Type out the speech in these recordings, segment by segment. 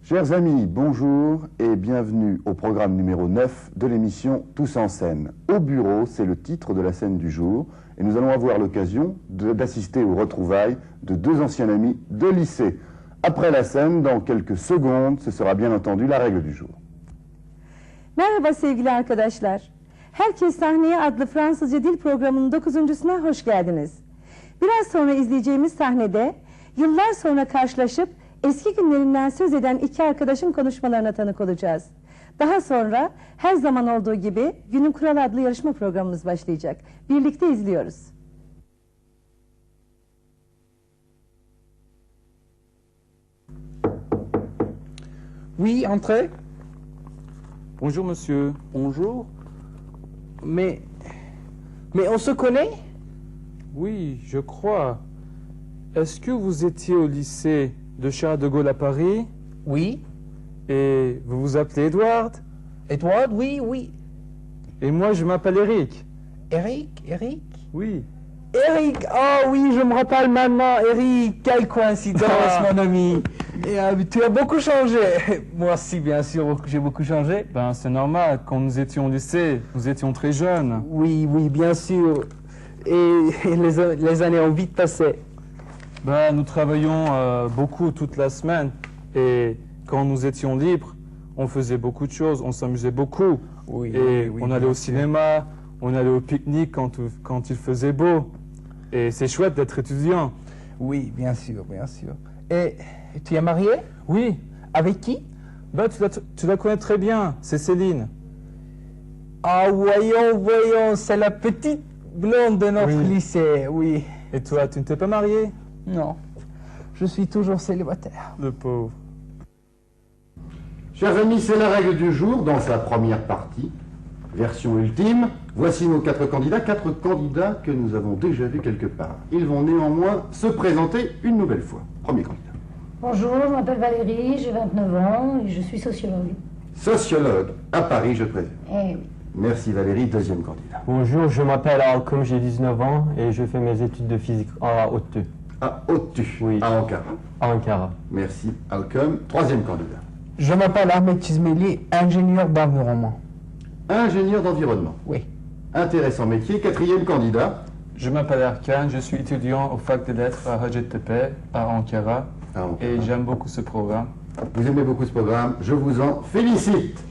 Chers amis, bonjour et bienvenue au programme numéro 9 de l'émission Tous en scène. Au bureau, c'est le titre de la scène du jour et nous allons avoir l'occasion d'assister aux retrouvailles de deux anciens amis de lycée. Après la scène, dans quelques secondes, ce sera bien entendu la règle du jour. Merhaba sevgili arkadaşlar. Herkes Sahneye adlı Fransızca dil programının 9.suna hoş geldiniz. Biraz sonra izleyeceğimiz sahnede yıllar sonra karşılaşıp eski günlerinden söz eden iki arkadaşın konuşmalarına tanık olacağız. Daha sonra her zaman olduğu gibi Günün Kuralı adlı yarışma programımız başlayacak. Birlikte izliyoruz. Oui, entrez. Bonjour monsieur. Bonjour. Mais on se connaît? Oui, je crois. Est-ce que vous étiez au lycée de Charles de Gaulle à Paris? Oui. Et vous vous appelez Edward? Edward, oui, oui. Et moi, je m'appelle Eric. Eric? Oui. Eric, oh oui, je me rappelle maintenant. Eric, quelle coïncidence, mon ami. Et, tu as beaucoup changé. Moi aussi, bien sûr, j'ai beaucoup changé. Ben, c'est normal. Quand nous étions au lycée, nous étions très jeunes. Oui, bien sûr. Et les années ont vite passé. Ben, nous travaillions beaucoup toute la semaine. Et quand nous étions libres, on faisait beaucoup de choses. On s'amusait beaucoup. Oui, et oui, on allait au cinéma, on allait au pique-nique quand il faisait beau. Et c'est chouette d'être étudiant. Oui, bien sûr. Et tu es marié? Oui. Avec qui? Ben, tu la connais très bien. C'est Céline. Ah, voyons, c'est la petite blonde de notre lycée, oui. Et toi, tu ne t'es pas marié? Non, je suis toujours célibataire. Le pauvre. Chers amis, c'est la règle du jour dans sa première partie, version ultime. Voici nos quatre candidats que nous avons déjà vus quelque part. Ils vont néanmoins se présenter une nouvelle fois. Premier candidat. Bonjour, je m'appelle Valérie, j'ai 29 ans et je suis sociologue. Sociologue, à Paris, je présume. Eh oui. Merci Valérie, deuxième candidat. Bonjour, je m'appelle Alcom, j'ai 19 ans et je fais mes études de physique à ODTÜ. À ODTÜ, Oui. à Ankara. À Ankara. Merci Alcom. Troisième candidat. Je m'appelle Ahmed Chizmeli, ingénieur d'environnement. Ingénieur d'environnement. Oui. Intéressant métier. Quatrième candidat. Je m'appelle Erkan, je suis étudiant au Fac des Lettres à Hacettepe, à Ankara. Et j'aime beaucoup ce programme. Vous aimez beaucoup ce programme, je vous en félicite.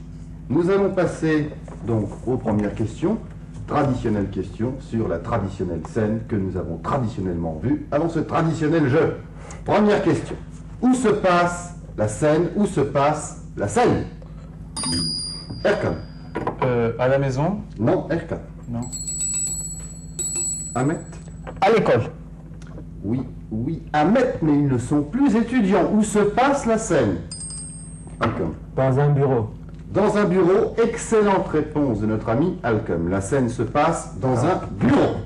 Nous allons passer donc aux premières questions. Traditionnelle question sur la traditionnelle scène que nous avons traditionnellement vue avant ce traditionnel jeu. Première question. Où se passe la scène? Où se passe la scène? Erkan. À la maison? Non, Erkan. Non. Ahmet. À l'école. Oui, Ahmet, mais ils ne sont plus étudiants. Où se passe la scène? Alcom. Dans un bureau. Dans un bureau, excellente réponse de notre ami Alcom. La scène se passe dans un bureau.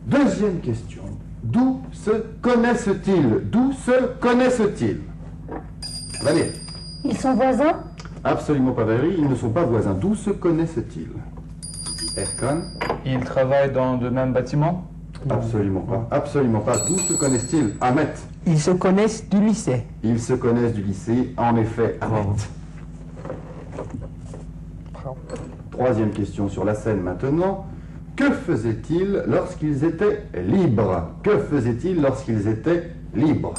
Deuxième question. D'où se connaissent-ils? D'où se connaissent-ils? Valérie. Ils sont voisins? Absolument pas Valérie, ils ne sont pas voisins. D'où se connaissent-ils? Erkan. Ils travaillent dans le même bâtiment? Absolument pas. Absolument pas. D'où se connaissent-ils? Ahmet. Ils se connaissent du lycée. Ils se connaissent du lycée, en effet, Ahmet. Troisième question sur la scène maintenant. Que faisaient-ils lorsqu'ils étaient libres? Que faisaient-ils lorsqu'ils étaient libres?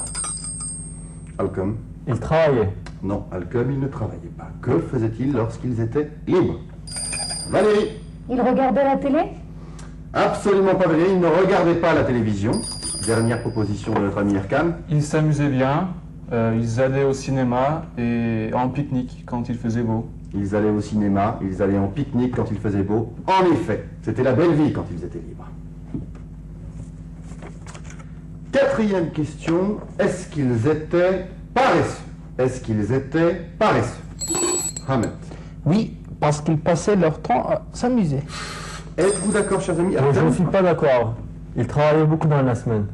Alcom. Ils travaillaient. Non, Alcom, il ne travaillait pas. Que faisaient-ils lorsqu'ils étaient libres? Valérie. Ils regardaient la télé? Absolument pas Valérie, ils ne regardaient pas la télévision. Dernière proposition de notre ami Erkan. Ils s'amusaient bien, ils allaient au cinéma et en pique-nique quand il faisait beau. Ils allaient au cinéma, ils allaient en pique-nique quand il faisait beau. En effet, c'était la belle vie quand ils étaient libres. Quatrième question, est-ce qu'ils étaient paresseux? Est-ce qu'ils étaient paresseux? Ahmed. Oui, parce qu'ils passaient leur temps à s'amuser. Êtes-vous d'accord, chers amis? Moi, je ne suis pas d'accord. Ils travaillaient beaucoup dans la semaine.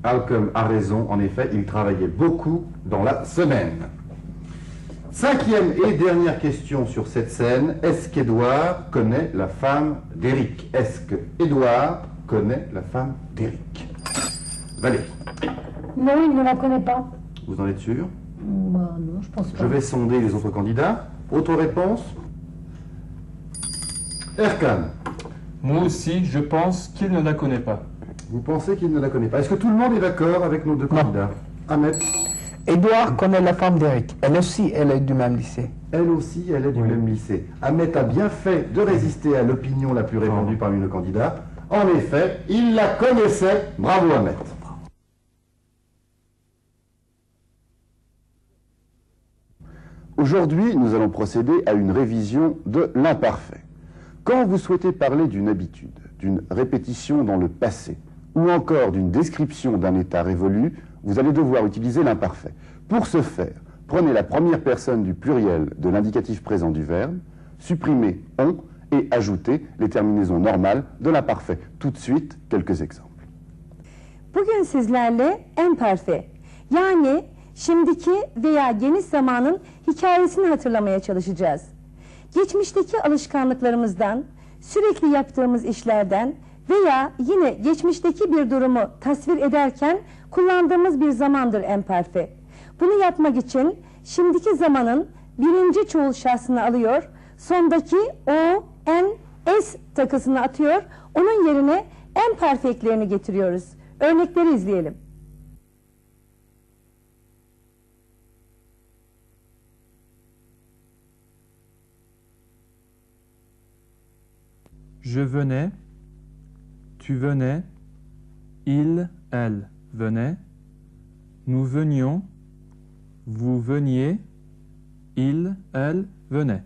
Malcolm a raison, en effet, il travaillait beaucoup dans la semaine. Cinquième et dernière question sur cette scène, est-ce qu'Édouard connaît la femme d'Éric? Est-ce que Édouard connaît la femme d'Éric? Valérie, Non, il ne la connaît pas. vous en êtes sûr? Bah non, je pense pas. Je vais sonder les autres candidats. Autre réponse? Erkan, Moi aussi, je pense qu'il ne la connaît pas. vous pensez qu'il ne la connaît pas? Est-ce que tout le monde est d'accord avec nos deux candidats? Ahmed, Édouard connaît la femme d'Eric. Elle aussi, elle est du même lycée. elle aussi, elle est du même lycée. Ahmed a bien fait de résister à l'opinion la plus répandue parmi nos candidats. En effet, il la connaissait. Bravo Ahmed. Aujourd'hui, nous allons procéder à une révision de l'imparfait. Quand vous souhaitez parler d'une habitude, d'une répétition dans le passé, ou encore d'une description d'un état révolu, vous allez devoir utiliser l'imparfait. Pour ce faire, prenez la première personne du pluriel de l'indicatif présent du verbe, supprimez « on » et ajoutez les terminaisons normales de l'imparfait. Tout de suite, quelques exemples. Bugün sizlerle en parfe, yani şimdiki veya geniş zamanın hikayesini hatırlamaya çalışacağız. Geçmişteki alışkanlıklarımızdan, sürekli yaptığımız işlerden veya yine geçmişteki bir durumu tasvir ederken kullandığımız bir zamandır emparfe. Bunu yapmak için şimdiki zamanın birinci çoğul şahsını alıyor, sondaki o, en, es takısını atıyor, onun yerine emparfe eklerini getiriyoruz. Örnekleri izleyelim. Je venais, tu venais, il, elle venait, nous venions, vous veniez, il, elle venait.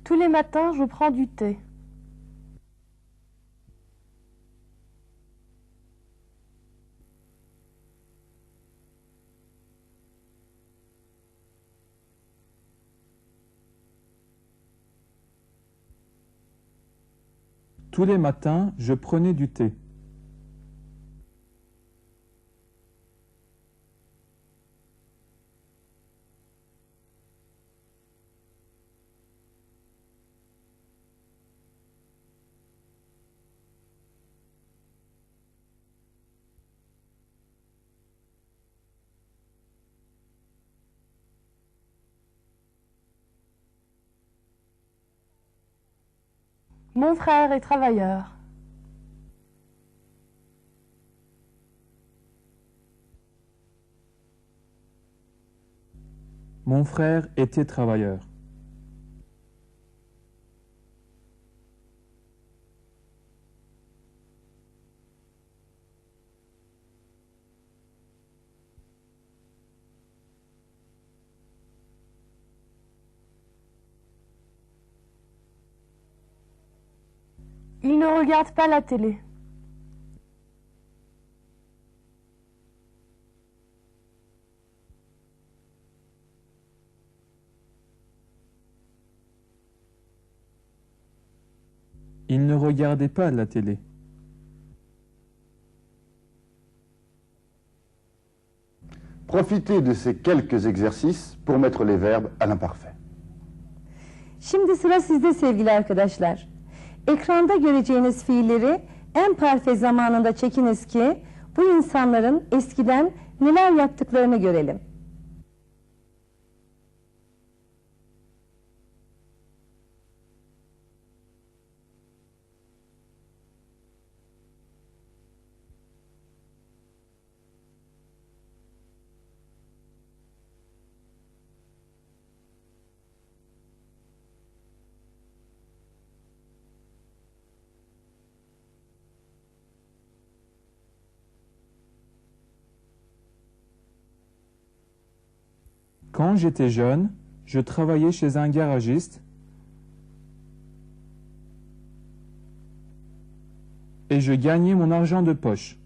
Tous les matins, je prends du thé. Tous les matins, je prenais du thé. Mon frère est travailleur. Mon frère était travailleur. Il ne regarde pas la télé. Il ne regardait pas la télé. Profitez de ces quelques exercices pour mettre les verbes à l'imparfait. Şimdi sıra sizde sevgili arkadaşlar. Ekranda göreceğiniz fiilleri en parfe zamanında çekiniz ki bu insanların eskiden neler yaptıklarını görelim. Quand j'étais jeune, je travaillais chez un garagiste et je gagnais mon argent de poche.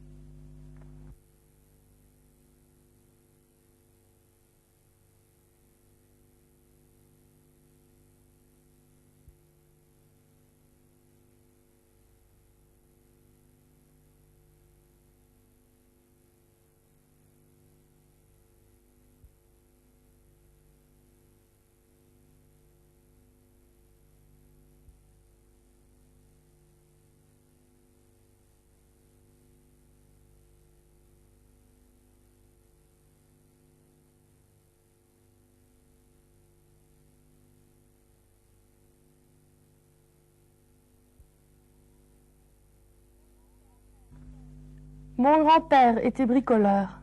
Mon grand-père était bricoleur.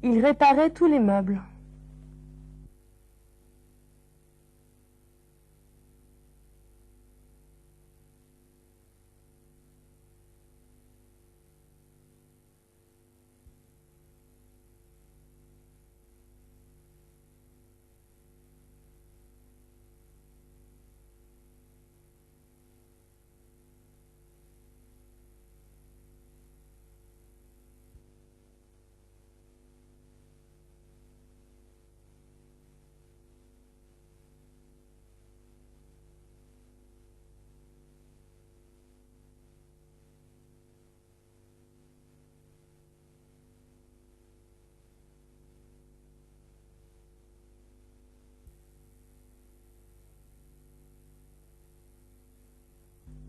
Il réparait tous les meubles.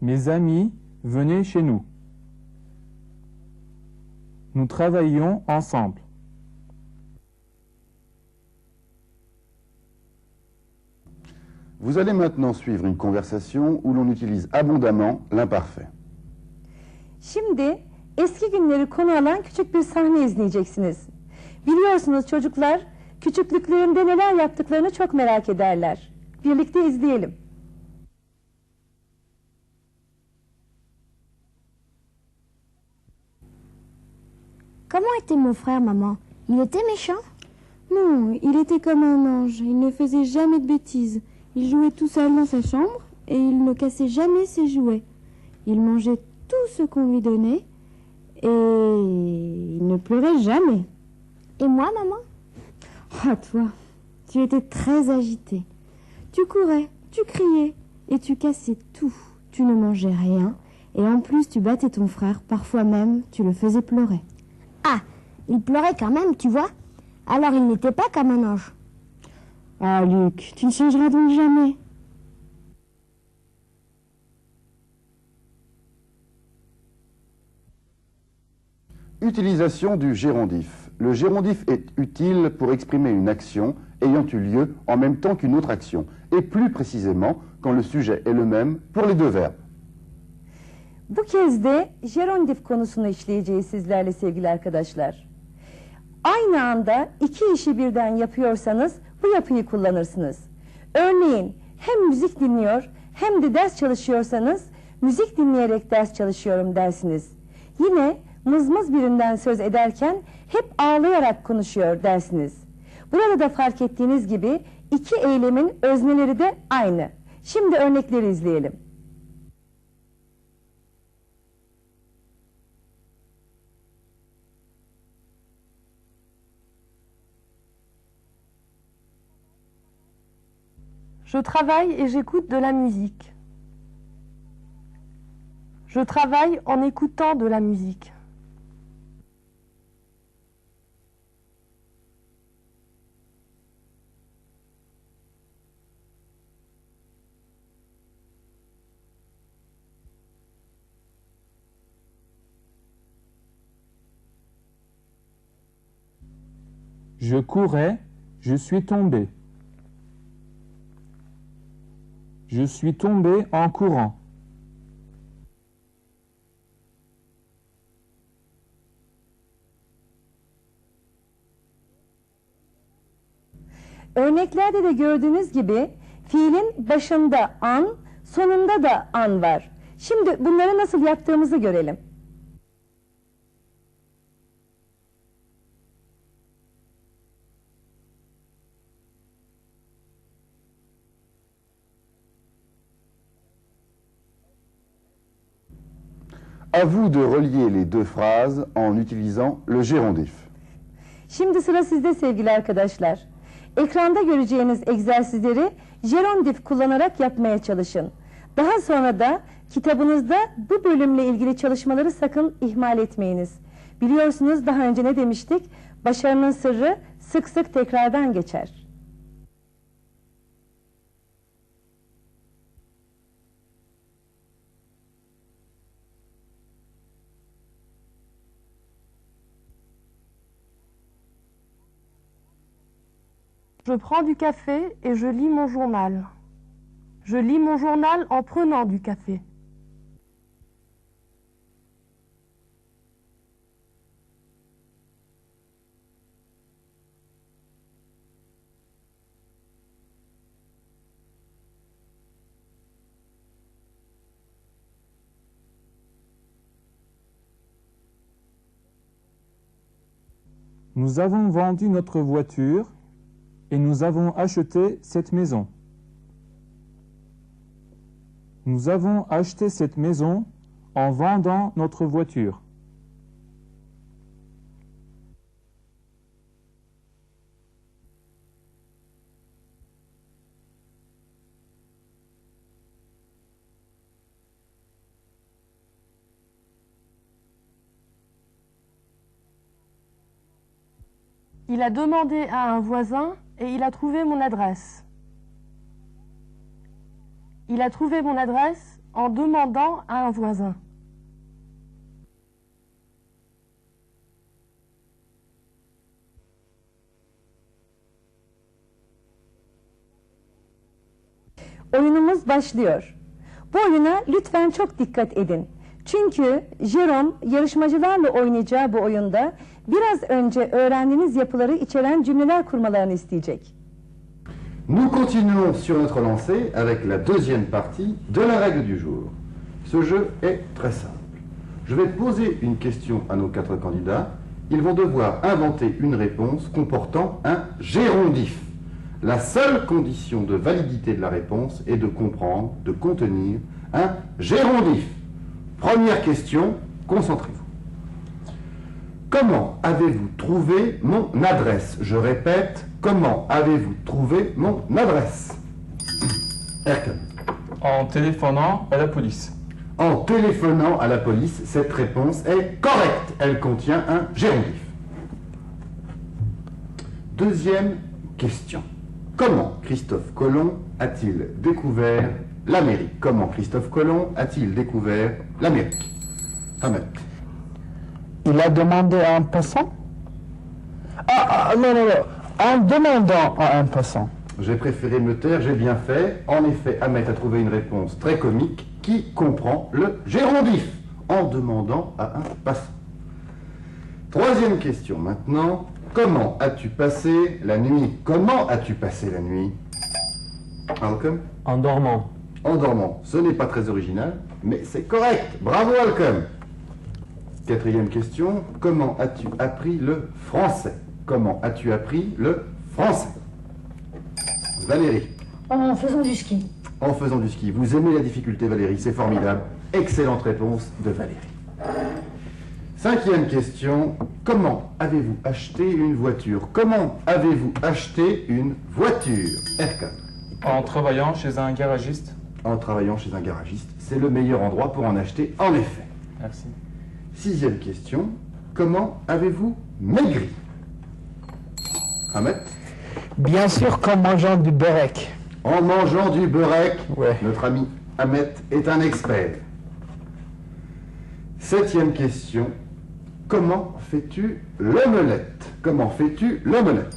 Mes amis venaient chez nous. Nous travaillions ensemble. Vous allez maintenant suivre une conversation où l'on utilise abondamment l'imparfait. Şimdi eski günleri konu alan küçük bir sahne izleyeceksiniz. Biliyorsunuz çocuklar küçüklüklerinde neler yaptıklarını çok merak ederler. Birlikte izleyelim. Comment était mon frère, maman? Il était méchant? Non, il était comme un ange. Il ne faisait jamais de bêtises. Il jouait tout seul dans sa chambre et il ne cassait jamais ses jouets. Il mangeait tout ce qu'on lui donnait et il ne pleurait jamais. Et moi, maman? Ah, toi, tu étais très agitée. Tu courais, tu criais et tu cassais tout. Tu ne mangeais rien et en plus tu battais ton frère. Parfois même, tu le faisais pleurer. Ah, il pleurait quand même, tu vois. Alors il n'était pas comme un ange. Ah, Luc, tu ne changeras donc jamais. Utilisation du gérondif. Le gérondif est utile pour exprimer une action ayant eu lieu en même temps qu'une autre action, et plus précisément quand le sujet est le même pour les deux verbes. Bu kez de gerondif konusunu işleyeceğiz sizlerle sevgili arkadaşlar. Aynı anda iki işi birden yapıyorsanız bu yapıyı kullanırsınız. Örneğin hem müzik dinliyor hem de ders çalışıyorsanız müzik dinleyerek ders çalışıyorum dersiniz. Yine mızmız birinden söz ederken hep ağlayarak konuşuyor dersiniz. Burada da fark ettiğiniz gibi iki eylemin özneleri de aynı. Şimdi örnekleri izleyelim. Je travaille et j'écoute de la musique. Je travaille en écoutant de la musique. Je courais, je suis tombé. Je suis tombé en courant. Örneklerde de gördüğünüz gibi fiilin başında an, sonunda da an var. Şimdi bunları nasıl yaptığımızı görelim. À vous de relier les deux phrases en utilisant le gérondif. Şimdi sıra sizde sevgili arkadaşlar. Ekranda göreceğiniz egzersizleri gerondif kullanarak yapmaya çalışın. Daha sonra da kitabınızda bu bölümle ilgili çalışmaları sakın ihmal etmeyiniz. Biliyorsunuz daha önce ne demiştik? Başarının sırrı sık sık tekrardan geçer. Je prends du café et je lis mon journal. Je lis mon journal en prenant du café. Nous avons vendu notre voiture et nous avons acheté cette maison. Nous avons acheté cette maison en vendant notre voiture. Il a demandé à un voisin et il a trouvé mon adresse. Il a trouvé mon adresse en demandant à un voisin. Oyunumuz başlıyor. Bu oyuna lütfen çok dikkat edin. Çünkü Jérôme yarışmacılarla oynayacağı bu oyunda biraz önce öğrendiğiniz yapıları içeren cümleler kurmalarını isteyecek. Nous continuons sur notre lancée avec la deuxième partie de la règle du jour. Ce jeu est très simple. Je vais poser une question à nos 4 candidats. Ils vont devoir inventer une réponse comportant un gérondif. La seule condition de validité de la réponse est de comprendre, de contenir un gérondif. Première question, concentrez-vous. Comment avez-vous trouvé mon adresse? Je répète, comment avez-vous trouvé mon adresse? Erkan. En téléphonant à la police. En téléphonant à la police, cette réponse est correcte. Elle contient un gérondif. Deuxième question. Comment Christophe Colomb a-t-il découvert l'Amérique? Comment Christophe Colomb a-t-il découvert l'Amérique? Ahmed. Il a demandé à un passant? Non. En demandant à un passant. J'ai préféré me taire, j'ai bien fait. En effet, Ahmed a trouvé une réponse très comique qui comprend le gérondif. En demandant à un passant. Troisième question maintenant. Comment as-tu passé la nuit? Comment as-tu passé la nuit? Malcolm? En dormant. En dormant. Ce n'est pas très original, mais c'est correct. Bravo, Malcolm. Quatrième question. Comment as-tu appris le français? Comment as-tu appris le français? Valérie. En faisant du ski. En faisant du ski. Vous aimez la difficulté, Valérie, c'est formidable. Excellente réponse de Valérie. Cinquième question. Comment avez-vous acheté une voiture? Comment avez-vous acheté une voiture? Erkan. En travaillant chez un garagiste. En travaillant chez un garagiste. C'est le meilleur endroit pour en acheter, en effet. Merci. Sixième question. Comment avez-vous maigri? Ahmed. Bien sûr qu'en mangeant du beurek. En mangeant du beurek. Ouais. Notre ami Ahmed est un expert. Septième question. Comment fais-tu l'omelette? Comment fais-tu l'omelette?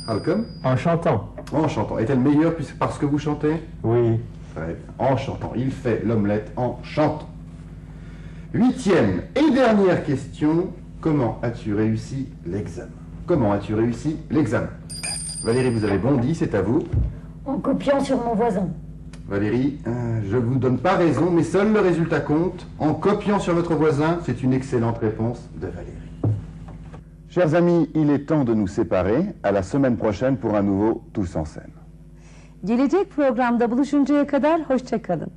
Malcolm? En chantant. En chantant. Est-elle meilleure parce que vous chantez? Oui. Très bien. En chantant. Il fait l'omelette en chantant. Huitième et dernière question. Comment as-tu réussi l'examen? Comment as-tu réussi l'examen? Valérie, vous avez bondi, c'est à vous. En copiant sur mon voisin. Valérie, je ne vous donne pas raison, mais seul le résultat compte. En copiant sur votre voisin, c'est une excellente réponse de Valérie. Chers amis, il est temps de nous séparer. À la semaine prochaine pour un nouveau Tous en scène. Gelecek programda buluşuncaya kadar hoşça kalın.